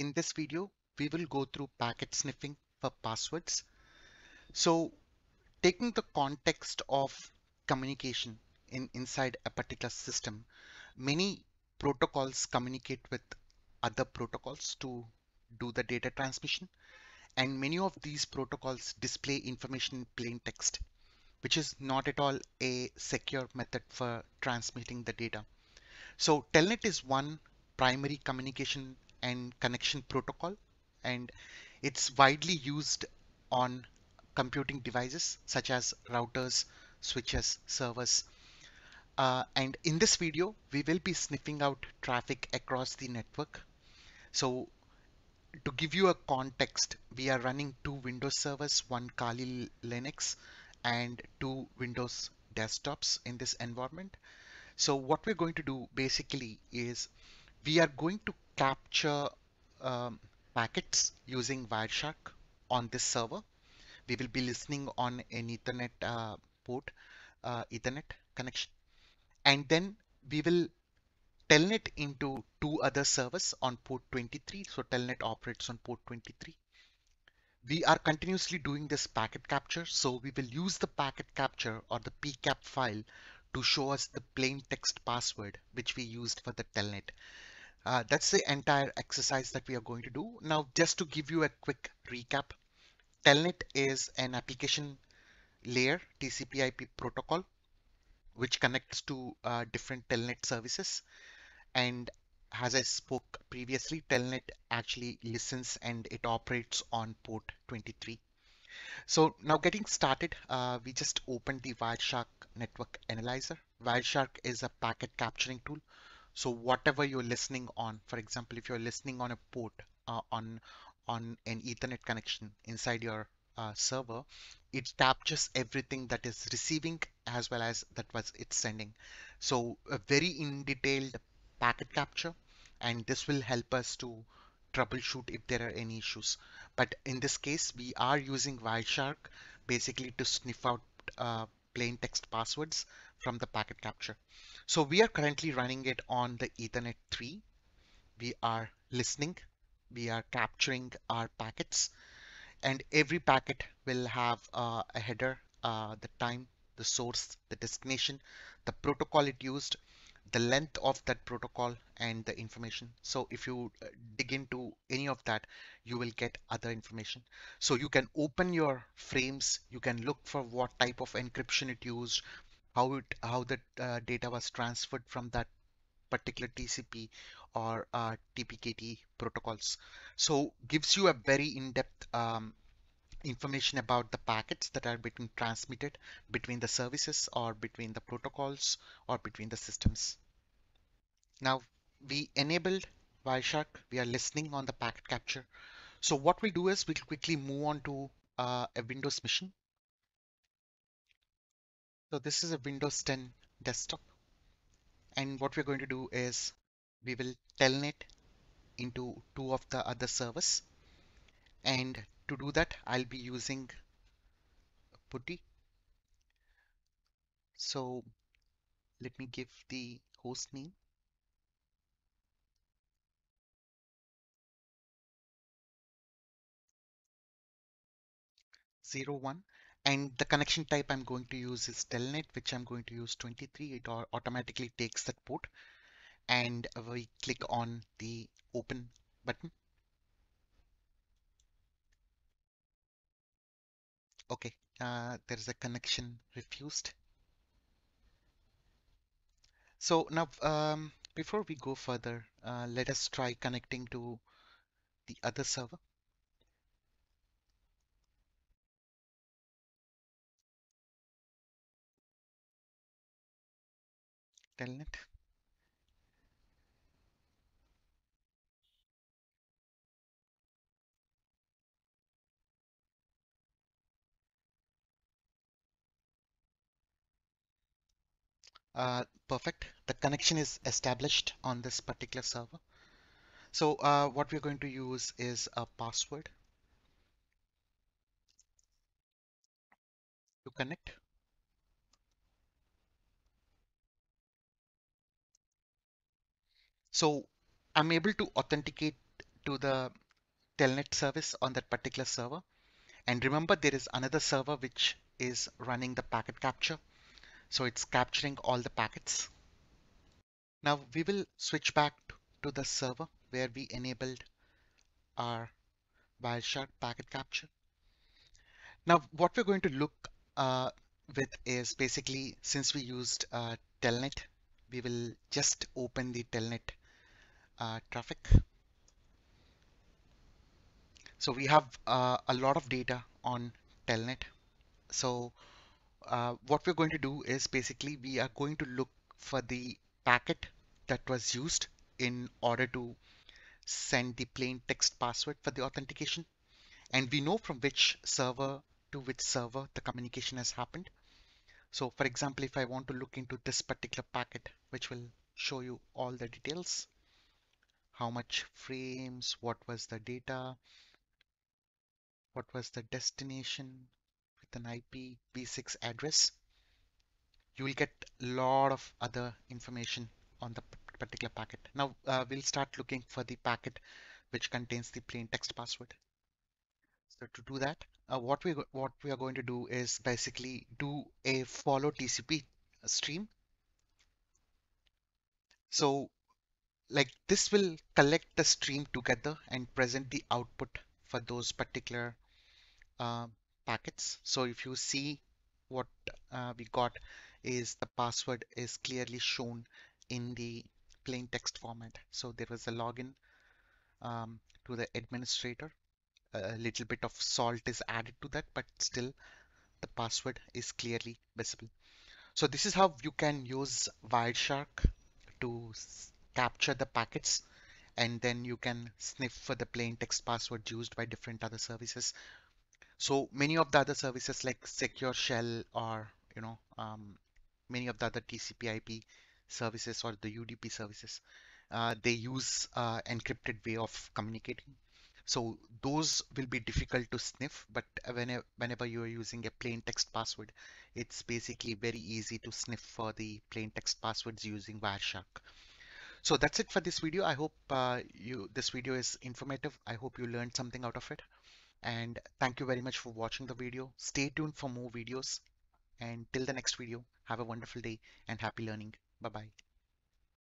In this video, we will go through packet sniffing for passwords. So taking the context of communication inside a particular system, many protocols communicate with other protocols to do the data transmission. And many of these protocols display information in plain text, which is not at all a secure method for transmitting the data. So Telnet is one primary communication and connection protocol, and it's widely used on computing devices such as routers, switches, servers. And in this video, we will be sniffing out traffic across the network. So to give you a context, we are running two Windows servers, one Kali Linux and two Windows desktops in this environment. So what we're going to do basically is we are going to capture um, packets using Wireshark on this server. We will be listening on an Ethernet port, Ethernet connection, and then we will telnet into two other servers on port 23. So telnet operates on port 23. We are continuously doing this packet capture, so we will use the packet capture or the pcap file to show us the plain text password which we used for the telnet. That's the entire exercise that we are going to do. Now, just to give you a quick recap, Telnet is an application layer TCP/IP protocol which connects to different Telnet services. And as I spoke previously, Telnet actually listens and it operates on port 23. So now getting started, we just opened the Wireshark network analyzer. Wireshark is a packet capturing tool. So whatever you're listening on, for example, if you're listening on a port on an Ethernet connection inside your server, it captures everything that is receiving as well as that was it's sending. So a very in detailed packet capture, and this will help us to troubleshoot if there are any issues. But in this case, we are using Wireshark basically to sniff out plain text passwords from the packet capture. So we are currently running it on the Ethernet 3. We are listening, we are capturing our packets, and every packet will have a header, the time, the source, the destination, the protocol it used, the length of that protocol, and the information. So if you dig into any of that, you will get other information. So you can open your frames, you can look for what type of encryption it used, how the data was transferred from that particular TCP or TPKT protocols. So gives you a very in-depth information about the packets that are being transmitted between the services or between the protocols or between the systems. Now we enabled Wireshark. We are listening on the packet capture. So what we'll do is we'll quickly move on to a Windows machine. So this is a Windows 10 desktop. And what we're going to do is we will telnet into two of the other servers. And to do that, I'll be using putty. So let me give the host name 01. And the connection type I'm going to use is telnet, which I'm going to use 23. It automatically takes that port. And we click on the open button. Okay, there is a connection refused. So now, before we go further, let us try connecting to the other server, telnet. Perfect. The connection is established on this particular server. So what we're going to use is a password to connect. So I'm able to authenticate to the telnet service on that particular server. And remember, there is another server which is running the packet capture. So it's capturing all the packets. Now we will switch back to the server where we enabled our Wireshark packet capture. Now what we're going to look with is basically, since we used telnet, we will just open the telnet traffic. So we have a lot of data on telnet. So what we're going to do is basically we are going to look for the packet that was used in order to send the plain text password for the authentication. And we know from which server to which server the communication has happened. So for example, if I want to look into this particular packet, which will show you all the details, how much frames, what was the data, what was the destination with an IPv6 address, you will get a lot of other information on the particular packet. Now we'll start looking for the packet which contains the plain text password. So to do that, what we are going to do is basically do a follow TCP stream. So like this will collect the stream together and present the output for those particular uh, packets. So if you see what we got is the password is clearly shown in the plain text format. So there was a login to the administrator. A little bit of salt is added to that, but still the password is clearly visible. So this is how you can use Wireshark to capture the packets, and then you can sniff for the plain text password used by different other services. So many of the other services like Secure Shell or many of the other TCP/IP services or the UDP services, they use encrypted way of communicating. So those will be difficult to sniff, but whenever you are using a plain text password, it's basically very easy to sniff for the plain text passwords using Wireshark. So that's it for this video. I hope this video is informative. I hope you learned something out of it. And thank you very much for watching the video. Stay tuned for more videos. And till the next video, have a wonderful day and happy learning. Bye bye.